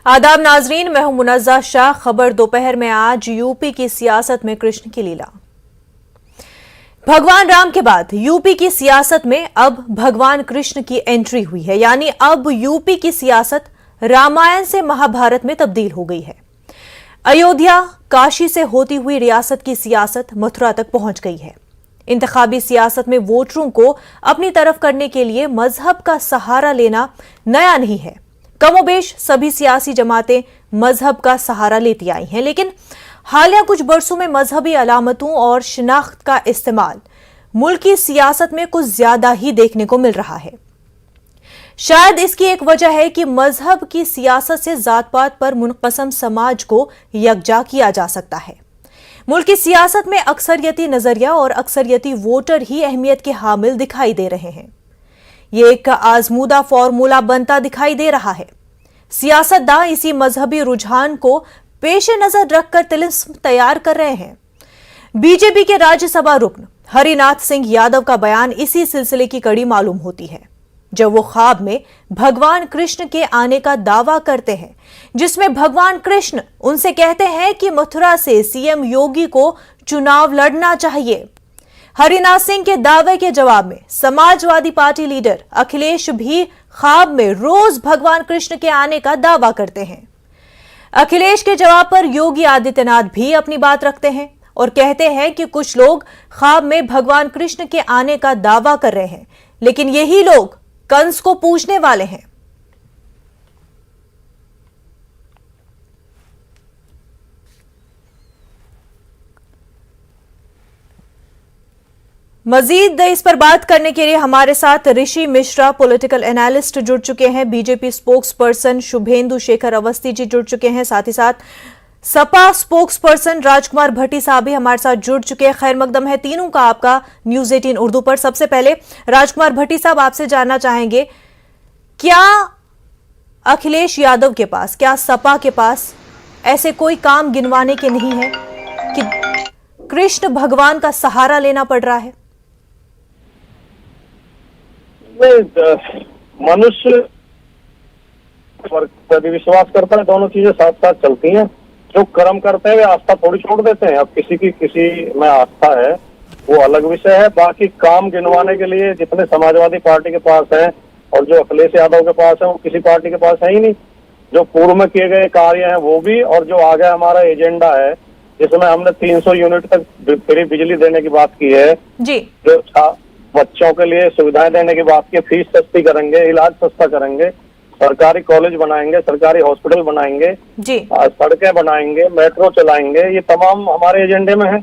आदाब नाजरीन, मैं हूं मुनज़्ज़ा शाह। खबर दोपहर में आज यूपी की सियासत में कृष्ण की लीला। भगवान राम के बाद यूपी की सियासत में अब भगवान कृष्ण की एंट्री हुई है, यानी अब यूपी की सियासत रामायण से महाभारत में तब्दील हो गई है। अयोध्या, काशी से होती हुई रियासत की सियासत मथुरा तक पहुंच गई है। इंतखाबी सियासत में वोटरों को अपनी तरफ करने के लिए मजहब का सहारा लेना नया नहीं है। कमोबेश सभी सियासी जमातें मजहब का सहारा लेती आई हैं, लेकिन हालिया कुछ बरसों में मजहबी अलामतों और शिनाख्त का इस्तेमाल मुल्क की सियासत में कुछ ज्यादा ही देखने को मिल रहा है। शायद इसकी एक वजह है कि मजहब की सियासत से जात पात पर मुनक़सम समाज को यकजा किया जा सकता है। मुल्क की सियासत में अक्सरियती नजरिया और अक्सरियती वोटर ही अहमियत के हामिल दिखाई दे रहे हैं। ये एक आजमूदा फॉर्मूला बनता दिखाई दे रहा है। सियासतदान इसी मजहबी रुझान को पेश नजर रखकर तिलिस्म तैयार कर रहे हैं। बीजेपी के राज्यसभा रुकन हरिनाथ सिंह यादव का बयान इसी सिलसिले की कड़ी मालूम होती है, जब वो ख्वाब में भगवान कृष्ण के आने का दावा करते हैं, जिसमें भगवान कृष्ण उनसे कहते हैं कि मथुरा से सीएम योगी को चुनाव लड़ना चाहिए। हरिनाथ सिंह के दावे के जवाब में समाजवादी पार्टी लीडर अखिलेश भी ख्वाब में रोज भगवान कृष्ण के आने का दावा करते हैं। अखिलेश के जवाब पर योगी आदित्यनाथ भी अपनी बात रखते हैं और कहते हैं कि कुछ लोग ख्वाब में भगवान कृष्ण के आने का दावा कर रहे हैं, लेकिन यही लोग कंस को पूजने वाले हैं। मजीद इस पर बात करने के लिए हमारे साथ ऋषि मिश्रा, पॉलिटिकल एनालिस्ट, जुड़ चुके हैं। BJP spokesperson Shubhendu Shekhar Awasthi ji जुड़ चुके हैं। साथ ही साथ सपा स्पोक्स पर्सन राजकुमार भट्टी साहब भी हमारे साथ जुड़ चुके हैं। खैर मकदम है तीनों का आपका न्यूज 18 उर्दू पर। सबसे पहले राजकुमार भट्टी साहब, आपसे जानना चाहेंगे, क्या अखिलेश यादव के पास, क्या सपा के पास ऐसे कोई काम गिनवाने के नहीं है कि कृष्ण भगवान का सहारा लेना पड़ रहा है? मनुष्य यदि विश्वास करता है, दोनों चीजें साथ साथ चलती हैं। जो कर्म करते हैं वे आस्था थोड़ी छोड़ देते हैं। अब किसी में आस्था है वो अलग विषय है। बाकी काम गिनवाने के लिए जितने समाजवादी पार्टी के पास है और जो अखिलेश यादव के पास है, वो किसी पार्टी के पास है ही नहीं। जो पूर्व में किए गए कार्य हैं वो भी, और जो आगे हमारा एजेंडा है जिसमें हमने 300 यूनिट तक फ्री बिजली देने की बात की है जी, जो बच्चों के लिए सुविधाएं देने की बात की, फीस सस्ती करेंगे, इलाज सस्ता करेंगे, सरकारी कॉलेज बनाएंगे, सरकारी हॉस्पिटल बनाएंगे जी, सड़कें बनाएंगे, मेट्रो चलाएंगे, ये तमाम हमारे एजेंडे में है।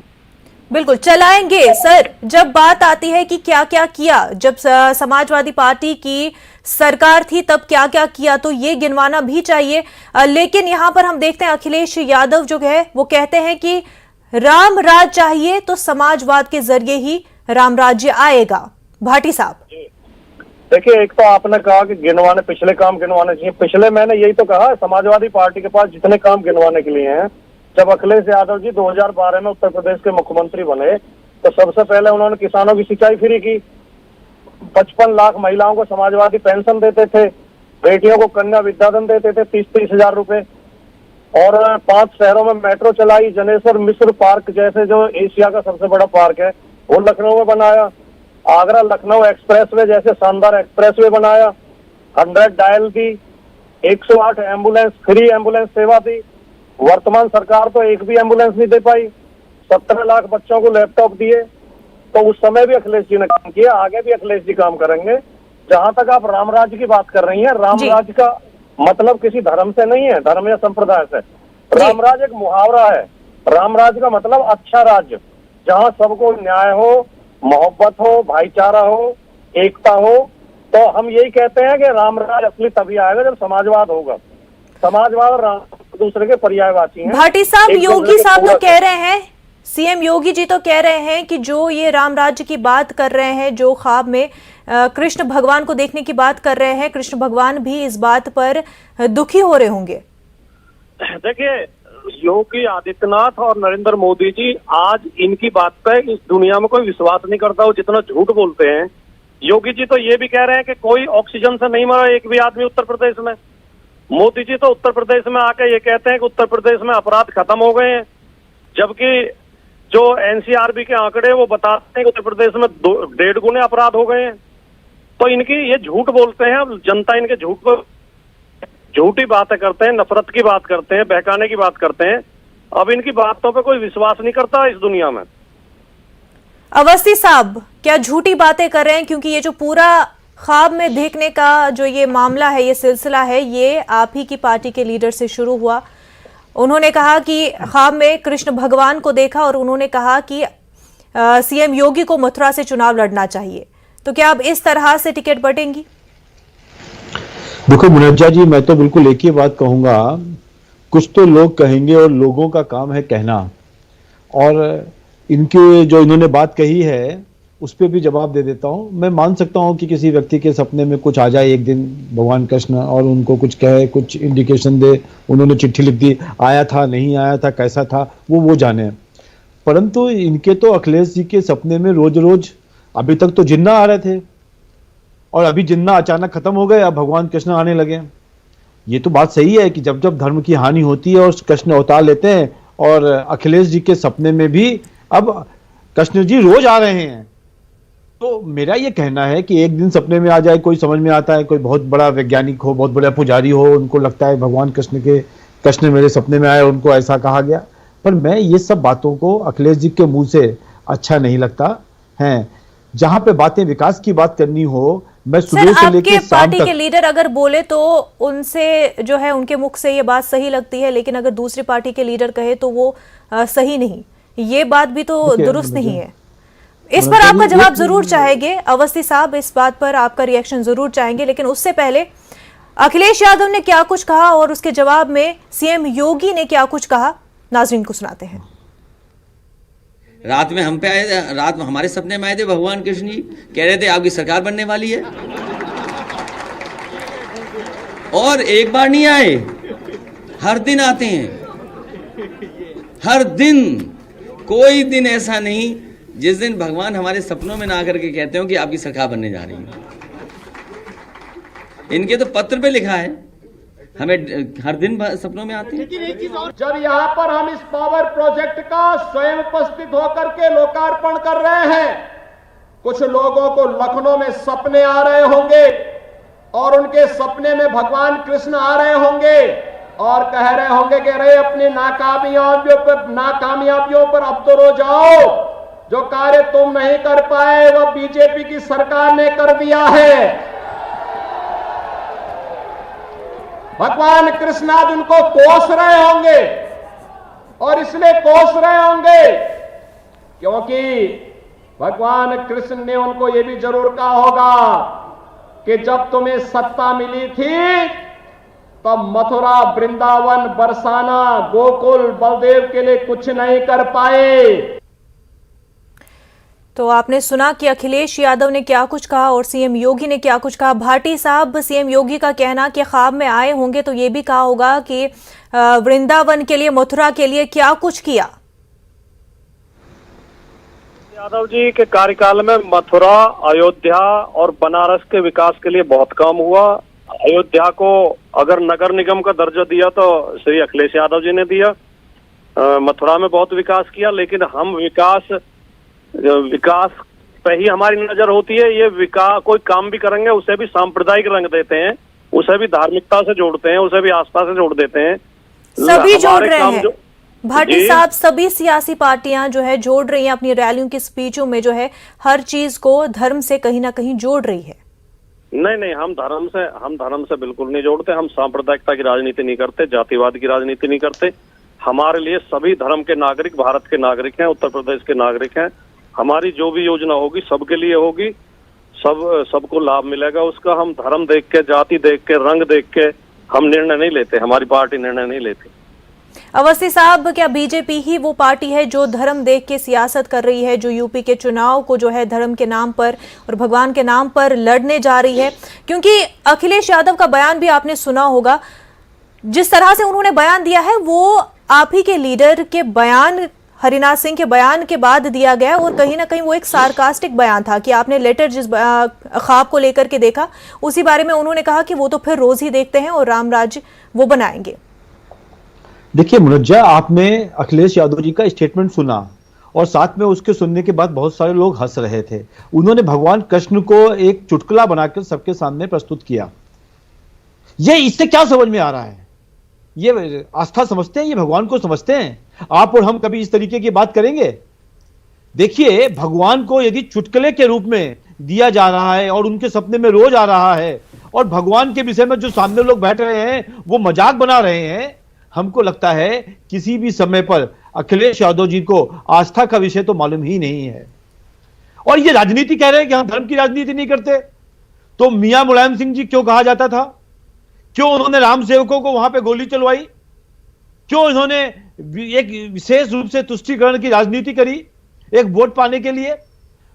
बिल्कुल चलाएंगे सर। जब बात आती है कि क्या क्या किया, जब समाजवादी पार्टी की सरकार थी तब क्या क्या किया, तो ये गिनवाना भी चाहिए। लेकिन यहाँ पर हम देखते हैं अखिलेश यादव जो है वो कहते हैं कि राम राज चाहिए तो समाजवाद के जरिए ही राम राज्य आएगा। भाटी साहब, देखिए, एक तो आपने कहा कि गिनवाने, पिछले काम गिनवाने चाहिए। पिछले मैंने यही तो कहा, समाजवादी पार्टी के पास जितने काम गिनवाने के लिए हैं। जब अखिलेश यादव जी 2012 में उत्तर प्रदेश के मुख्यमंत्री बने तो सबसे पहले उन्होंने किसानों की सिंचाई फ्री की, 55 लाख महिलाओं को समाजवादी पेंशन देते थे, बेटियों को कन्या विद्याधन देते थे 30-30 हजार रुपए, और 5 शहरों में मेट्रो चलाई। जनेश्वर मिश्र पार्क जैसे जो एशिया का सबसे बड़ा पार्क है वो लखनऊ में बनाया। आगरा लखनऊ एक्सप्रेसवे जैसे शानदार एक्सप्रेसवे बनाया। 100 डायल दी, 108 एम्बुलेंस, फ्री एम्बुलेंस सेवा दी। वर्तमान सरकार तो एक भी एम्बुलेंस नहीं दे पाई। 17 लाख बच्चों को लैपटॉप दिए। तो उस समय भी अखिलेश जी ने काम किया, आगे भी अखिलेश जी काम करेंगे। जहां तक आप राम राज्य की बात कर रही हैं, राम राज्य का मतलब किसी धर्म से नहीं है, धर्म या संप्रदाय से। राम राज्य एक मुहावरा है। राम राज्य का मतलब अच्छा राज्य, जहां सबको न्याय हो, मोहब्बत हो, भाईचारा हो, एकता हो। तो हम यही कहते हैं कि रामराज असली तभी आएगा जब समाजवाद होगा। समाजवाद और राम दूसरे के पर्यायवाची हैं। भाटी साहब, योगी साहब तो कह रहे हैं, सीएम योगी जी तो कह रहे हैं कि जो ये राम राज्य की बात कर रहे हैं, जो ख्वाब में कृष्ण भगवान को देखने की बात कर रहे हैं, कृष्ण भगवान भी इस बात पर दुखी हो रहे होंगे। देखिए, योगी आदित्यनाथ और नरेंद्र मोदी जी, आज इनकी बात पे इस दुनिया में कोई विश्वास नहीं करता, वो जितना झूठ बोलते हैं। योगी जी तो ये भी कह रहे हैं कि कोई ऑक्सीजन से नहीं मरा एक भी आदमी उत्तर प्रदेश में। मोदी जी तो उत्तर प्रदेश में आके ये कहते हैं कि उत्तर प्रदेश में अपराध खत्म हो गए हैं, जबकि जो एनसीआरबी के आंकड़े वो बताते हैं कि उत्तर प्रदेश में 1.5 गुने अपराध हो गए हैं। तो इनकी ये झूठ बोलते हैं, अब जनता इनके झूठ पर झूठी बातें करते हैं, नफरत की बात करते हैं, बहकाने की बात करते हैं। अब इनकी बातों पे कोई विश्वास नहीं करता इस दुनिया में। अवस्थी साहब क्या झूठी बातें कर रहे हैं? क्योंकि ये जो पूरा ख्वाब में देखने का जो ये मामला है, ये सिलसिला है, ये आप ही की पार्टी के लीडर से शुरू हुआ। उन्होंने कहा कि ख्वाब में कृष्ण भगवान को देखा और उन्होंने कहा कि सीएम योगी को मथुरा से चुनाव लड़ना चाहिए। तो क्या अब इस तरह से टिकट बटेंगी? देखो मुनज्जा जी, मैं तो बिल्कुल एक ही बात कहूंगा, कुछ तो लोग कहेंगे और लोगों का काम है कहना। और इनके जो इन्होंने बात कही है उस पर भी जवाब दे देता हूं। मैं मान सकता हूं कि किसी व्यक्ति के सपने में कुछ आ जाए एक दिन भगवान कृष्ण और उनको कुछ कहे, कुछ इंडिकेशन दे, उन्होंने चिट्ठी लिख दी, आया था नहीं आया था कैसा था वो जाने। परंतु इनके तो अखिलेश जी के सपने में रोज रोज अभी तक तो जिन्ना आ रहे थे और अभी जिन्ना अचानक खत्म हो गए, अब भगवान कृष्ण आने लगे। ये तो बात सही है कि जब जब धर्म की हानि होती है और कृष्ण अवतार लेते हैं, और अखिलेश जी के सपने में भी अब कृष्ण जी रोज आ रहे हैं। तो मेरा ये कहना है कि एक दिन सपने में आ जाए, कोई समझ में आता है, कोई बहुत बड़ा वैज्ञानिक हो, बहुत बड़ा पुजारी हो, उनको लगता है भगवान कृष्ण मेरे सपने में आए, उनको ऐसा कहा गया। पर मैं ये सब बातों को अखिलेश जी के मुंह से अच्छा नहीं लगता है। जहां पे बातें विकास की बात करनी हो, मैं सुबह से लेकर शाम पार्टी तक। के लीडर अगर बोले तो उनसे जो है उनके मुख से ये बात सही लगती है, लेकिन अगर दूसरी पार्टी के लीडर कहे तो वो सही नहीं। ये बात भी तो दुरुस्त नहीं है। इस पर आपका जवाब जरूर चाहेंगे अवस्थी साहब, इस बात पर आपका रिएक्शन जरूर चाहेंगे, लेकिन उससे पहले अखिलेश यादव ने क्या कुछ कहा और उसके जवाब में सीएम योगी ने क्या कुछ कहा, नाजरीन को सुनाते हैं। रात में हम पे आए थे, रात में हमारे सपने में आए थे भगवान कृष्ण जी, कह रहे थे आपकी सरकार बनने वाली है। और एक बार नहीं आए, हर दिन आते हैं, हर दिन। कोई दिन ऐसा नहीं जिस दिन भगवान हमारे सपनों में ना आकर के कहते हो कि आपकी सरकार बनने जा रही है। इनके तो पत्र पे लिखा है, हमें हर दिन सपनों में आते हैं। जब यहाँ पर हम इस पावर प्रोजेक्ट का स्वयं उपस्थित होकर के लोकार्पण कर रहे हैं, कुछ लोगों को लखनऊ में सपने आ रहे होंगे और उनके सपने में भगवान कृष्ण आ रहे होंगे और कह रहे होंगे कि अरे अपनी नाकामयाबियों पर अब तो रो जाओ, जो कार्य तुम नहीं कर पाए वह बीजेपी की सरकार ने कर दिया है। भगवान कृष्ण आज उनको कोस रहे होंगे, और इसलिए कोस रहे होंगे क्योंकि भगवान कृष्ण ने उनको यह भी जरूर कहा होगा कि जब तुम्हें सत्ता मिली थी तब मथुरा, वृंदावन, बरसाना, गोकुल, बलदेव के लिए कुछ नहीं कर पाए। तो आपने सुना कि अखिलेश यादव ने क्या कुछ कहा और सीएम योगी ने क्या कुछ कहा। भाटी साहब, सीएम योगी का कहना कि ख्वाब में आए होंगे तो ये भी कहा होगा कि वृंदावन के लिए, मथुरा के लिए क्या कुछ किया। यादव जी के कार्यकाल में मथुरा, अयोध्या और बनारस के विकास के लिए बहुत काम हुआ। अयोध्या को अगर नगर निगम का दर्जा दिया तो श्री अखिलेश यादव जी ने दिया। मथुरा में बहुत विकास किया, लेकिन हम विकास पे ही हमारी नजर होती है। ये विकास कोई काम भी करेंगे उसे भी सांप्रदायिक रंग देते हैं, उसे भी धार्मिकता से जोड़ते हैं, उसे भी आस्था से जोड़ देते हैं। सभी जोड़ रहे हैं भाटी साहब, सभी सियासी पार्टियां जो है जोड़ रही हैं अपनी रैलियों की स्पीचों में, जो है हर चीज को धर्म से कहीं ना कहीं जोड़ रही है। नहीं, हम धर्म से बिल्कुल नहीं जोड़ते। हम सांप्रदायिकता की राजनीति नहीं करते, जातिवाद की राजनीति नहीं करते। हमारे लिए सभी धर्म के नागरिक भारत के नागरिक हैं, उत्तर प्रदेश के नागरिक हैं। हमारी जो भी योजना होगी सबके लिए होगी, सबको लाभ मिलेगा उसका। हम धर्म देख के, जाति देख के, रंग देख के हम निर्णय नहीं लेते, हमारी पार्टी निर्णय नहीं लेती। अवस्थी साहब, क्या बीजेपी ही वो पार्टी है जो धर्म देख के सियासत कर रही है, जो यूपी के चुनाव को जो है धर्म के नाम पर और भगवान के नाम पर लड़ने जा रही है? क्योंकि अखिलेश यादव का बयान भी आपने सुना होगा, जिस तरह से उन्होंने बयान दिया है वो आप ही के लीडर के बयान हरिनाथ सिंह के बयान के बाद दिया गया और कहीं ना कहीं वो एक सार्कास्टिक बयान था कि आपने लेटर जिस ख्वाब को लेकर के देखा उसी बारे में उन्होंने कहा कि वो तो फिर रोज ही देखते हैं और राम राज्य वो बनाएंगे। देखिए मुनज्जा, आपने अखिलेश यादव जी का स्टेटमेंट सुना और साथ में उसके सुनने के बाद बहुत सारे लोग हंस रहे थे। उन्होंने भगवान कृष्ण को एक चुटकुला बनाकर सबके सामने प्रस्तुत किया। ये इससे क्या समझ में आ रहा है? ये आस्था समझते हैं? ये भगवान को समझते हैं? आप और हम कभी इस तरीके की बात करेंगे? देखिए, भगवान को यदि चुटकुले के रूप में दिया जा रहा है और उनके सपने में रोज आ रहा है और भगवान के विषय में जो सामने लोग बैठ रहे हैं वो मजाक बना रहे हैं, हमको लगता है किसी भी समय पर अखिलेश यादव जी को आस्था का विषय तो मालूम ही नहीं है। और ये राजनीति कह रहे हैं कि हम धर्म की राजनीति नहीं करते, तो मियां मुलायम सिंह जी क्यों कहा जाता था? क्यों उन्होंने राम सेवकों को वहां पे गोली चलवाई? क्यों उन्होंने एक विशेष रूप से तुष्टीकरण की राजनीति करी एक वोट पाने के लिए?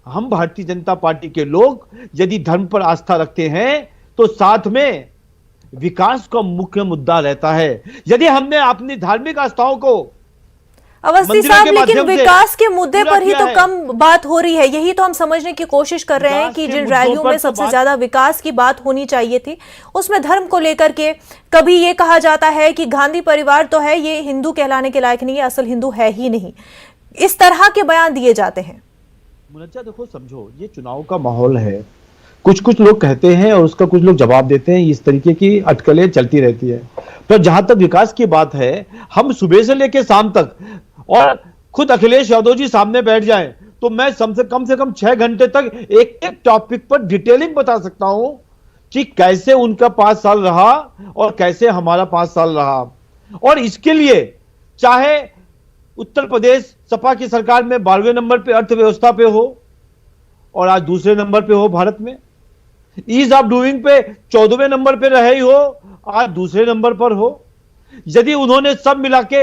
हम भारतीय जनता पार्टी के लोग यदि धर्म पर आस्था रखते हैं तो साथ में विकास का मुख्य मुद्दा रहता है। यदि हमने अपनी धार्मिक आस्थाओं को अवस्थी साहब, लेकिन विकास के मुद्दे पर ही तो कम बात हो रही है। यही तो हम समझने की कोशिश कर रहे हैं कि जिन रैलियों में सबसे ज्यादा विकास की बात होनी चाहिए थी उसमें धर्म को लेकर के कभी ये कहा जाता है कि गांधी परिवार तो है, ये हिंदू कहलाने के लायक नहीं है, असल हिंदू है ही नहीं। इस तरह के बयान दिए जाते हैं। मुनज्जा, देखो समझो, ये चुनाव का माहौल है। कुछ लोग कहते हैं और उसका कुछ लोग जवाब देते हैं। इस तरीके की अटकलें चलती रहती है। पर जहां तक विकास की बात है, हम सुबह से लेकर शाम तक और खुद अखिलेश यादव जी सामने बैठ जाएं तो मैं कम से कम 6 घंटे तक एक एक टॉपिक पर डिटेलिंग बता सकता हूं कि कैसे उनका 5 साल रहा और कैसे हमारा 5 साल रहा। और इसके लिए चाहे उत्तर प्रदेश सपा की सरकार में 12वें नंबर पे अर्थव्यवस्था पे हो और आज दूसरे नंबर पे हो, भारत में ईज ऑफ डूइंग पे 14वें नंबर पे रहे ही हो, आज दूसरे नंबर पर हो। यदि उन्होंने सब मिला के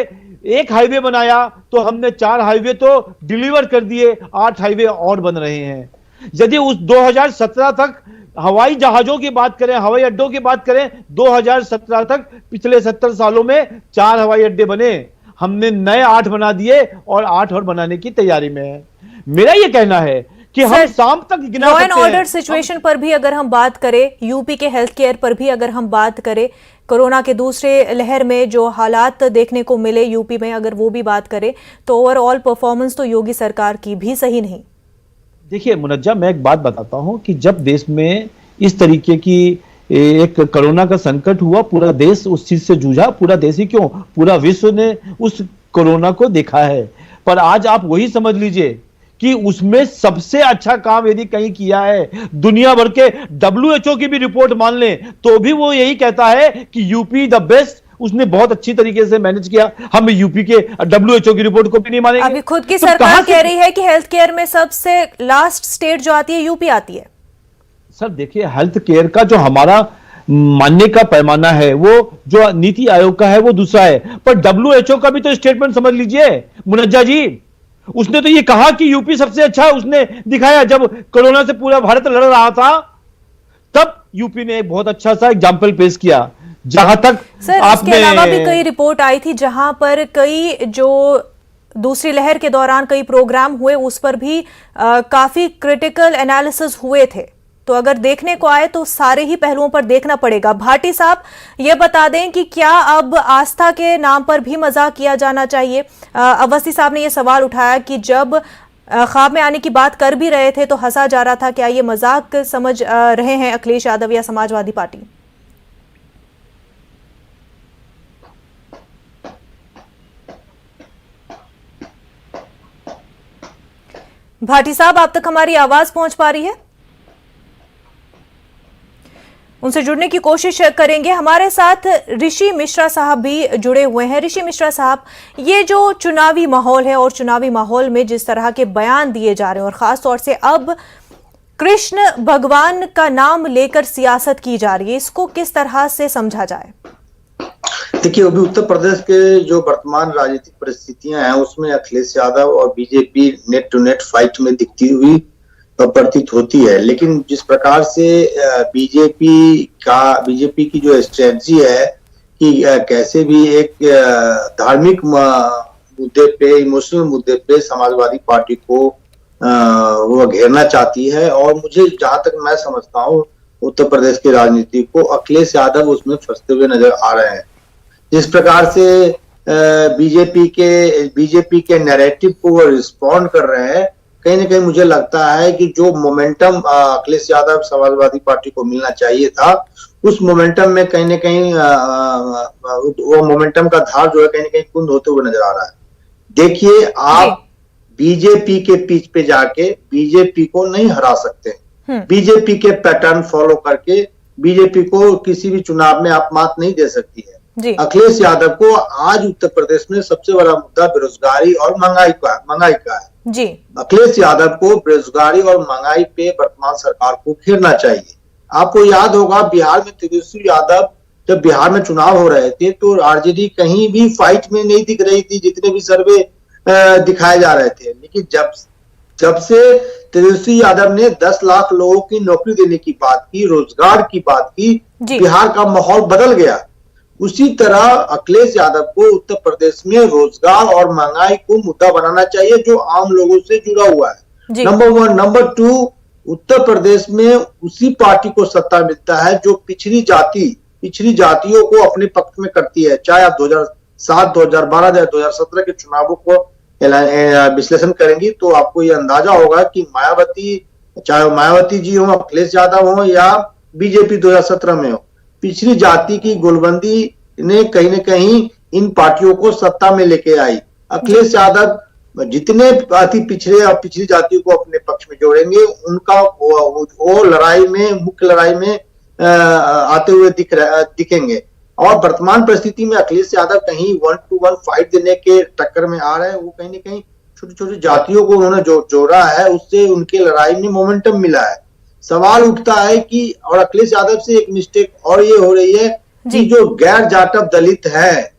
एक हाईवे बनाया तो हमने 4 हाईवे तो डिलीवर कर दिए, 8 हाईवे और बन रहे हैं। यदि उस 2017 तक हवाई जहाजों की बात करें, हवाई अड्डों की बात करें, 2017 तक पिछले 70 सालों में 4 हवाई अड्डे बने, हमने नए 8 बना दिए और 8 और बनाने की तैयारी में है। मेरा यह कहना है कि हम शाम तक गिना सकते हैं। लॉ एंड ऑर्डर सिचुएशन पर भी अगर हम बात करें, यूपी के हेल्थ केयर पर भी अगर हम बात करें, कोरोना के दूसरे लहर में जो हालात देखने को मिले यूपी में, अगर वो भी बात करें तो ओवरऑल परफॉर्मेंस तो योगी सरकार की भी सही नहीं। देखिए मुनज्जा, मैं एक बात बताता हूं कि जब देश में इस तरीके की एक कोरोना का संकट हुआ, पूरा देश उस चीज से जूझा। पूरा देश ही क्यों, पूरा विश्व ने उस कोरोना को देखा है। पर आज आप वही समझ लीजिए कि उसमें सबसे अच्छा काम यदि कहीं किया है, दुनिया भर के WHO की भी रिपोर्ट मान लें तो भी वो यही कहता है कि यूपी द बेस्ट, उसने बहुत अच्छी तरीके से मैनेज किया। हम यूपी के WHO की रिपोर्ट को भी नहीं मानेंगे। अभी खुद की सरकार कह रही है कि हेल्थ केयर में सबसे लास्ट स्टेट जो आती है यूपी आती है। सर देखिए, हेल्थ केयर का जो हमारा मानने का पैमाना है वो जो नीति आयोग का है वो दूसरा है, पर WHO का भी तो स्टेटमेंट समझ लीजिए मुनज्जा जी। उसने तो ये कहा कि यूपी सबसे अच्छा है, उसने दिखाया। जब कोरोना से पूरा भारत लड़ रहा था तब यूपी ने एक बहुत अच्छा सा एग्जाम्पल पेश किया। जहां तक सर इसके अलावा भी कई रिपोर्ट आई थी जहां पर कई जो दूसरी लहर के दौरान कई प्रोग्राम हुए उस पर भी काफी क्रिटिकल एनालिसिस हुए थे। तो अगर देखने को आए तो सारे ही पहलुओं पर देखना पड़ेगा। भाटी साहब ये बता दें कि क्या अब आस्था के नाम पर भी मजाक किया जाना चाहिए? अवस्थी साहब ने ये सवाल उठाया कि जब ख्वाब में आने की बात कर भी रहे थे तो हंसा जा रहा था, क्या ये मजाक समझ रहे हैं अखिलेश यादव या समाजवादी पार्टी? भाटी साहब, आप तक हमारी आवाज पहुंच पा रही है? उनसे जुड़ने की कोशिश करेंगे। हमारे साथ ऋषि मिश्रा साहब भी जुड़े हुए हैं। ऋषि मिश्रा साहब, ये जो चुनावी माहौल है और चुनावी माहौल में जिस तरह के बयान दिए जा रहे हैं और खास तौर से अब कृष्ण भगवान का नाम लेकर सियासत की जा रही है, इसको किस तरह से समझा जाए? देखिए, अभी उत्तर प्रदेश के जो वर्तमान राजनीतिक परिस्थितियां हैं उसमें अखिलेश यादव और BJP net to net fight में दिखती हुई प्रतीत होती है। लेकिन जिस प्रकार से बीजेपी की जो स्ट्रेटजी है कि कैसे भी एक धार्मिक मुद्दे पे, इमोशनल मुद्दे पे समाजवादी पार्टी को वो घेरना चाहती है। और मुझे जहां तक मैं समझता हूँ उत्तर प्रदेश की राजनीति को अखिलेश यादव उसमें फंसते हुए नजर आ रहे हैं। जिस प्रकार से बीजेपी के नैरेटिव को वो रिस्पॉन्ड कर रहे हैं, कहीं ना कहीं मुझे लगता है कि जो मोमेंटम अखिलेश यादव समाजवादी पार्टी को मिलना चाहिए था, उस मोमेंटम में कहीं ना कहीं वो मोमेंटम का धार जो है कहीं ना कहीं कुंद होते हुए नजर आ रहा है। देखिए, आप बीजेपी के पिच पे जाके बीजेपी को नहीं हरा सकते। बीजेपी के पैटर्न फॉलो करके बीजेपी को किसी भी चुनाव में आप मात नहीं दे सकती है। अखिलेश यादव को आज उत्तर प्रदेश में सबसे बड़ा मुद्दा बेरोजगारी और महंगाई का है। जी, अखिलेश यादव को बेरोजगारी और महंगाई पे वर्तमान सरकार को घेरना चाहिए। आपको याद होगा, बिहार में तेजस्वी यादव जब बिहार में चुनाव हो रहे थे तो आरजेडी कहीं भी फाइट में नहीं दिख रही थी, जितने भी सर्वे दिखाए जा रहे थे। लेकिन जब से तेजस्वी यादव ने 10 लाख लोगों की नौकरी देने की बात की, रोजगार की बात की, बिहार का माहौल बदल गया। उसी तरह अखिलेश यादव को उत्तर प्रदेश में रोजगार और महंगाई को मुद्दा बनाना चाहिए, जो आम लोगों से जुड़ा हुआ है। नंबर 1। नंबर 2, उत्तर प्रदेश में उसी पार्टी को सत्ता मिलता है जो पिछड़ी जातियों को अपने पक्ष में करती है। चाहे आप 2007, 2012, 2017 के चुनावों को विश्लेषण करेंगी तो आपको ये अंदाजा होगा कि चाहे मायावती जी हो, अखिलेश यादव हो या बीजेपी 2017 में हो, पिछड़ी जाति की गोलबंदी ने कहीं न कहीं इन पार्टियों को सत्ता में लेके आई। अखिलेश यादव जितने अति पिछड़े और पिछड़ी जातियों को अपने पक्ष में जोड़ेंगे, उनका वो मुख्य लड़ाई में आते हुए दिखेंगे। और वर्तमान परिस्थिति में अखिलेश यादव कहीं 1-to-1 फाइट देने के टक्कर में आ रहे हैं। वो कहीं ना कहीं छोटी छोटी जातियों को उन्होंने जोड़ा है, उससे उनके लड़ाई में मोमेंटम मिला है। सवाल उठता है कि और अखिलेश यादव से एक मिस्टेक और ये हो रही है कि जो गैर जाटव दलित है,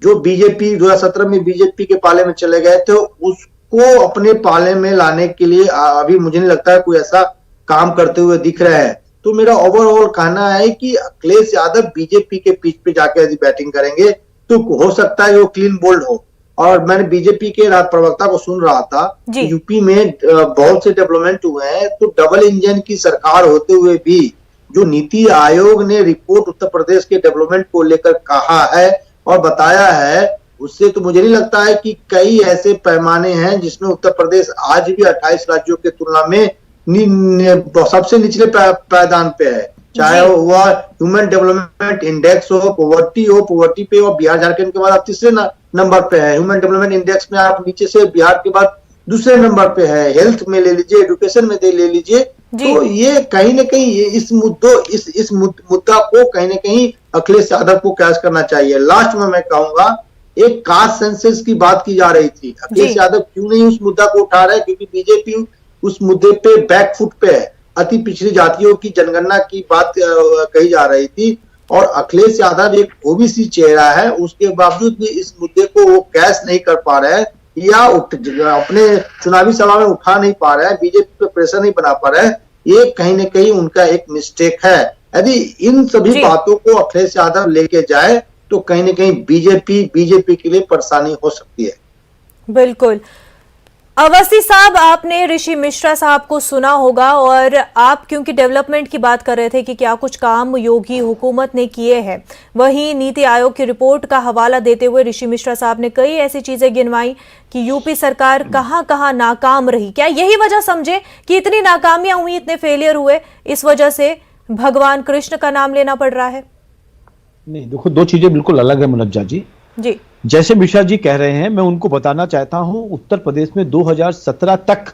जो बीजेपी 2017 में बीजेपी के पाले में चले गए थे, उसको अपने पाले में लाने के लिए अभी मुझे नहीं लगता है कोई ऐसा काम करते हुए दिख रहे हैं। तो मेरा ओवरऑल कहना है कि अखिलेश यादव बीजेपी के पिच पे जाकर यदि बैटिंग करेंगे तो हो सकता है वो क्लीन बोल्ड हो। और मैंने बीजेपी के राज प्रवक्ता को सुन रहा था, यूपी में बहुत से डेवलपमेंट हुए हैं, तो डबल इंजन की सरकार होते हुए भी जो नीति आयोग ने रिपोर्ट उत्तर प्रदेश के डेवलपमेंट को लेकर कहा है और बताया है, उससे तो मुझे नहीं लगता है कि कई ऐसे पैमाने हैं जिसमें उत्तर प्रदेश आज भी 28 राज्यों की तुलना में सबसे निचले पायदान पे है। चाहे वह ह्यूमन डेवलपमेंट इंडेक्स हो, पॉवर्टी पे, और बिहार झारखंड के बाद आप तीसरे नंबर पे है। ह्यूमन डेवलपमेंट इंडेक्स में आप नीचे से बिहार के बाद दूसरे नंबर पे है। हेल्थ में ले लीजिए, एजुकेशन में ले लीजिए। तो ये कहीं ना कहीं इस मुद्दा को कहीं ना कहीं अखिलेश यादव को कैच करना चाहिए। लास्ट में मैं कहूंगा, एक कास्ट सेंसस की बात की जा रही थी, अखिलेश यादव क्यों नहीं उस मुद्दा को उठा रहे? क्योंकि बीजेपी उस मुद्दे पे बैकफुट पे है। अति पिछड़ी जातियों की जनगणना की बात कही जा रही थी और अखिलेश यादव एक ओबीसी चेहरा है, उसके बावजूद भी इस मुद्दे को वो कैच नहीं कर पा रहे हैं या अपने चुनावी सभा में उठा नहीं पा रहे हैं, बीजेपी पे प्रेशर नहीं बना पा रहे हैं। ये कहीं ना कहीं उनका एक मिस्टेक है। यदि इन सभी बातों को अखिलेश यादव लेके जाए तो कहीं ना कहीं बीजेपी के लिए परेशानी हो सकती है। बिल्कुल। अवस्थी साहब, आपने ऋषि मिश्रा साहब को सुना होगा और आप क्योंकि डेवलपमेंट की बात कर रहे थे कि क्या कुछ काम योगी हुकूमत ने किए हैं, वहीं नीति आयोग की रिपोर्ट का हवाला देते हुए ऋषि मिश्रा साहब ने कई ऐसी चीजें गिनवाई कि यूपी सरकार कहां नाकाम रही। क्या यही वजह समझे कि इतनी नाकामियां हुई, इतने फेलियर हुए, इस वजह से भगवान कृष्ण का नाम लेना पड़ रहा है? नहीं, देखो, दो चीजें बिल्कुल अलग है मुनज्जा जी। जैसे मिश्रा जी कह रहे हैं, मैं उनको बताना चाहता हूं, उत्तर प्रदेश में 2017 तक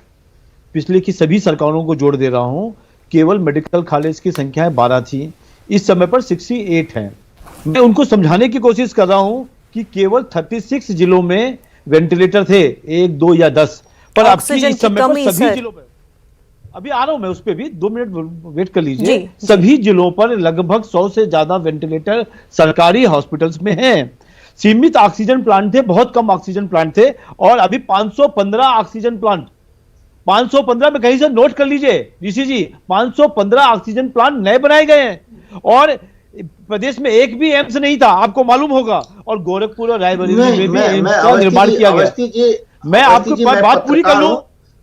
पिछले की सभी सरकारों को जोड़ दे रहा हूं, केवल मेडिकल कॉलेज की संख्या 12 थी, इस समय पर 68 है। मैं उनको समझाने की कोशिश कर रहा हूं कि केवल 36 जिलों में वेंटिलेटर थे, 1, 2 या 10, पर अब इस समय पर सभी जिलों पर, अभी आ रहा हूं मैं उस पर भी, 2 मिनट वेट कर लीजिए, सभी जिलों पर लगभग 100 से ज्यादा वेंटिलेटर सरकारी हॉस्पिटल्स में हैं। सीमित ऑक्सीजन प्लांट थे, बहुत कम ऑक्सीजन प्लांट थे, और अभी 515 ऑक्सीजन प्लांट, 515 में कहीं से नोट कर लीजिए ऋषि जी, 515 ऑक्सीजन प्लांट नए बनाए गए हैं। और प्रदेश में एक भी एम्स नहीं था, आपको मालूम होगा, और गोरखपुर और रायबरेली में भी एम्स का अवस्थी निर्माण जी, किया अवस्थी जी, गया। मैं अवस्थी जी, आपको मैं बात पूरी कर लूं।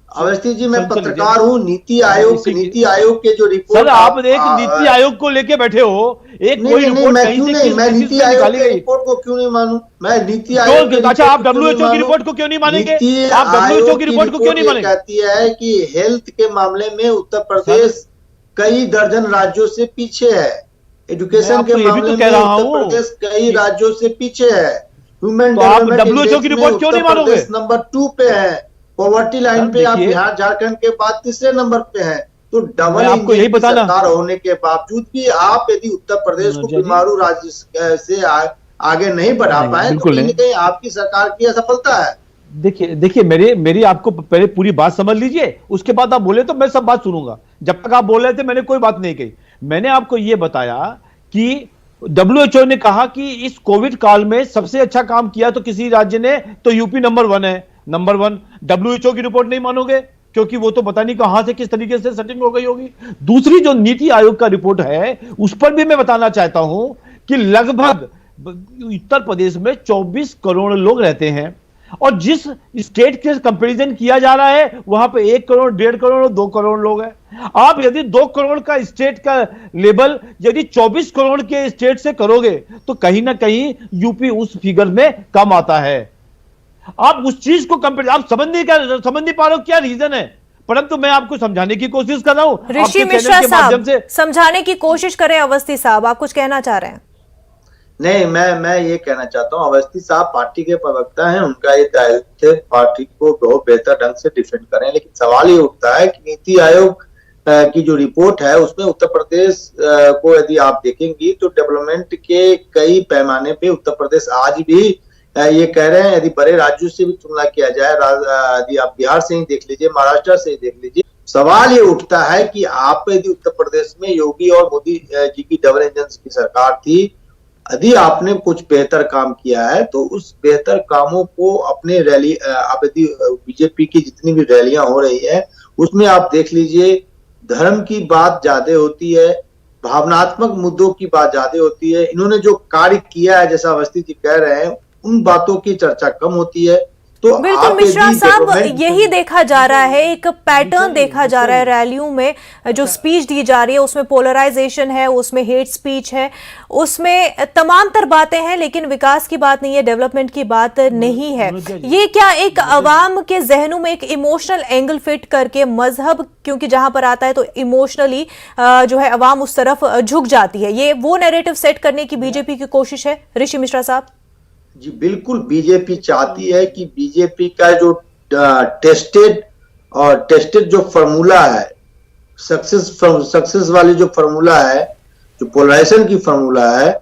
अवस्थी जी, मैं सुन लीजिए। पत्रकार हूँ। नीति आयोग के जो रिपोर्ट, सर आप एक नीति आयोग को लेके बैठे हो, एक कोई रिपोर्ट मैं कहीं क्यों से नहीं, किस मैं बेसिस नीति पे आयोग निकाली के गई? रिपोर्ट को क्यों नहीं मानूं? मैं नीति आयोग के अच्छा, आप रिपोर्ट को क्यों WHO नहीं की रिपोर्ट को क्यों नहीं मानेंगे? नीति आप WHO आयोग की रिपोर्ट को क्यों नहीं ये मानेंगे? कहती है कि हेल्थ के मामले में उत्तर प्रदेश कई दर्जन राज्यों से पीछे है। एजुकेशन के मामले में उत्तर प्रदेश कई राज्यों से पीछे है। ह्यूमन डेवलपमेंट WHO की रिपोर्ट क्यों नहीं मानोगे? नंबर 2 पे है। पॉवर्टी लाइन पे आप बिहार झारखंड के बाद तीसरे नंबर पे है। तो डबल आपको यही बताना सरकार होने के बावजूद भी आप यदि उत्तर प्रदेश को बीमारू राज्य से आगे नहीं बढ़ा पाए, तो कहीं न कहीं आपकी सरकार की असफलता है। देखिए मेरी आपको पहले पूरी बात समझ लीजिए, उसके बाद आप बोले तो मैं सब बात सुनूंगा। जब तक आप बोल रहे थे मैंने कोई बात नहीं कही। मैंने आपको यह बताया कि WHO ने कहा कि इस कोविड काल में सबसे अच्छा काम किया तो किसी राज्य ने, तो यूपी नंबर 1 है। नंबर 1 WHO की रिपोर्ट नहीं मानोगे क्योंकि वो तो पता नहीं कहां से किस तरीके से सेटिंग हो गई होगी। दूसरी जो नीति आयोग का रिपोर्ट है उस पर भी मैं बताना चाहता हूं कि लगभग उत्तर प्रदेश में 24 करोड़ लोग रहते हैं, और जिस स्टेट के कंपैरिजन किया जा रहा है वहां पे 1 करोड़, 1.5 करोड़ और 2 करोड़ लोग हैं। आप यदि 2 करोड़ का स्टेट का लेवल यदि 24 करोड़ के स्टेट से करोगे तो कहीं ना कहीं यूपी उस फिगर में कम आता है। आप उस चीज को कंपेयर, आप समझ नहीं पा रहे हो क्या रीजन है, परंतु मैं आपको समझाने की कोशिश कर रहा हूं। ऋषि मिश्रा साहब समझाने की कोशिश करें। अवस्थी साहब आप कुछ कहना चाह रहे हैं? नहीं, मैं ये कहना चाहता हूं, अवस्थी साहब पार्टी के प्रवक्ता हैं, उनका ये दायित्व है पार्टी को बहुत बेहतर ढंग से डिफेंड करें। लेकिन सवाल ये उठता है कि नीति आयोग की जो रिपोर्ट है उसमें उत्तर प्रदेश को यदि आप देखेंगी तो डेवलपमेंट के कई पैमाने पे उत्तर प्रदेश आज भी ये कह रहे हैं। यदि बड़े राज्यों से भी तुलना किया जाए, यदि आप बिहार से ही देख लीजिए, महाराष्ट्र से ही देख लीजिए, सवाल ये उठता है कि आप यदि उत्तर प्रदेश में योगी और मोदी जी की डबल इंजन की सरकार थी, यदि आपने कुछ बेहतर काम किया है तो उस बेहतर कामों को अपने रैली, आप यदि बीजेपी की जितनी भी रैलियां हो रही है उसमें आप देख लीजिए, धर्म की बात ज्यादा होती है, भावनात्मक मुद्दों की बात ज्यादा होती है। इन्होंने जो कार्य किया है, जैसा अवस्थी जी कह रहे हैं, उन बातों की चर्चा कम होती है। तो बिल्कुल मिश्रा साहब, यही देखा जा रहा है, एक पैटर्न देखा जा रहा है रैलियों में जो स्पीच दी जा रही है उसमें पोलराइजेशन है, उसमें हेट स्पीच है, उसमें तमाम तर बातें हैं, लेकिन विकास की बात नहीं है, डेवलपमेंट की बात नहीं है। ये क्या एक अवाम के जहनों में एक इमोशनल एंगल फिट करके, मजहब क्योंकि जहां पर आता है तो इमोशनली जो है अवाम उस तरफ झुक जाती है, ये वो नैरेटिव सेट करने की बीजेपी की कोशिश है? ऋषि मिश्रा साहब जी बिल्कुल, बीजेपी चाहती है कि बीजेपी का जो टेस्टेड जो फॉर्मूला है, सक्सेस वाली जो फॉर्मूला है, जो पोलराइजेशन की फॉर्मूला है,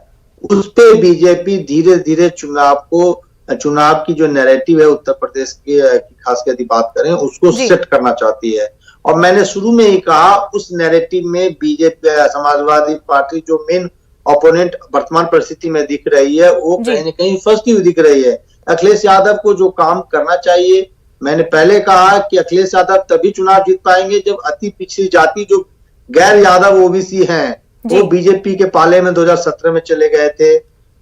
उस पे बीजेपी धीरे धीरे चुनाव की जो नैरेटिव है उत्तर प्रदेश की खास कर यदि बात करें उसको सेट करना चाहती है। और मैंने शुरू में ही कहा, उस नैरेटिव में बीजेपी समाजवादी पार्टी जो मेन ओपोनेंट वर्तमान परिस्थिति में दिख रही है वो कहीं न कहीं फंसती हुई दिख रही है। अखिलेश यादव को जो काम करना चाहिए, मैंने पहले कहा कि अखिलेश यादव तभी चुनाव जीत पाएंगे जब अति पिछड़ी जाति जो गैर यादव ओबीसी हैं वो बीजेपी के पाले में 2017 में चले गए थे।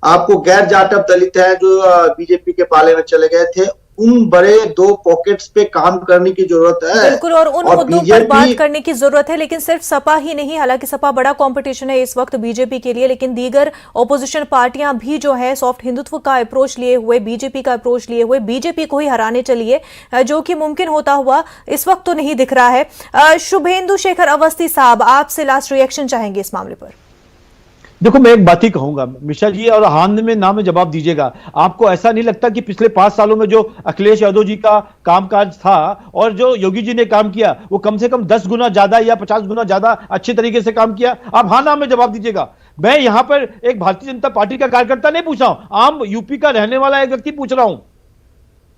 आपको गैर जाटव दलित हैं जो बीजेपी के पाले में चले गए थे। उन बड़े 2 पॉकेट्स पे काम करने की जरूरत है। बिल्कुल, और उन मुद्दों पर बात करने की जरूरत है, लेकिन सिर्फ सपा ही नहीं, हालांकि सपा बड़ा कंपटीशन है इस वक्त बीजेपी के लिए, लेकिन दीगर ऑपोजिशन पार्टियां भी जो है सॉफ्ट हिंदुत्व का अप्रोच लिए हुए, बीजेपी का अप्रोच लिए हुए बीजेपी को ही हराने चली है, जो कि मुमकिन होता हुआ इस वक्त तो नहीं दिख रहा है। शुभेंदु शेखर अवस्थी साहब, आपसे लास्ट रिएक्शन चाहेंगे इस मामले पर। देखो, मैं एक बात ही कहूंगा मिश्रा जी, और हाथ में ना में जवाब दीजिएगा। आपको ऐसा नहीं लगता कि पिछले 5 सालों में जो अखिलेश यादव जी का कामकाज था और जो योगी जी ने काम किया वो कम से कम 10 गुना ज्यादा या 50 गुना ज्यादा अच्छे तरीके से काम किया? आप हाँ ना में जवाब दीजिएगा। मैं यहां पर एक भारतीय जनता पार्टी का कार्यकर्ता नहीं पूछ रहा हूं, आम यूपी का रहने वाला एक व्यक्ति पूछ रहा हूं।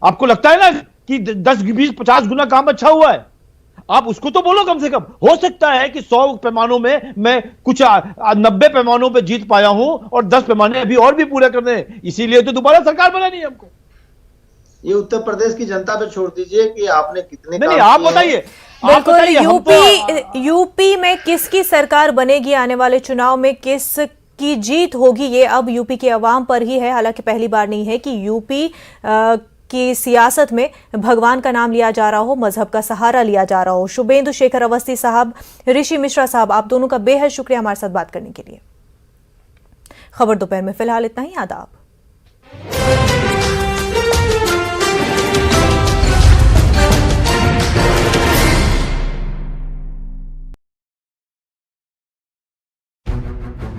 आपको लगता है ना कि 10, 20, 50 गुना काम अच्छा हुआ है? आप उसको तो बोलो कम से कम। हो सकता है कि 100 पैमानों में मैं कुछ 90 पैमानों पे जीत पाया हूं और 10 पैमाने अभी और भी पूरे करने हैं, इसीलिए तो दोबारा सरकार बनानी है हमको। ये उत्तर प्रदेश की जनता पे छोड़ दीजिए कि आपने कितने नहीं, आप बताइए। बिल्कुल, यूपी में किसकी सरकार बनेगी आने वाले चुनाव में, किस की जीत होगी ये अब यूपी के अवाम पर ही है। हालांकि पहली बार नहीं है कि यूपी की सियासत में भगवान का नाम लिया जा रहा हो, मजहब का सहारा लिया जा रहा हो। शुभेंदु शेखर अवस्थी साहब, ऋषि मिश्रा साहब, आप दोनों का बेहद शुक्रिया हमारे साथ बात करने के लिए। खबर दोपहर में फिलहाल इतना ही। आदाब।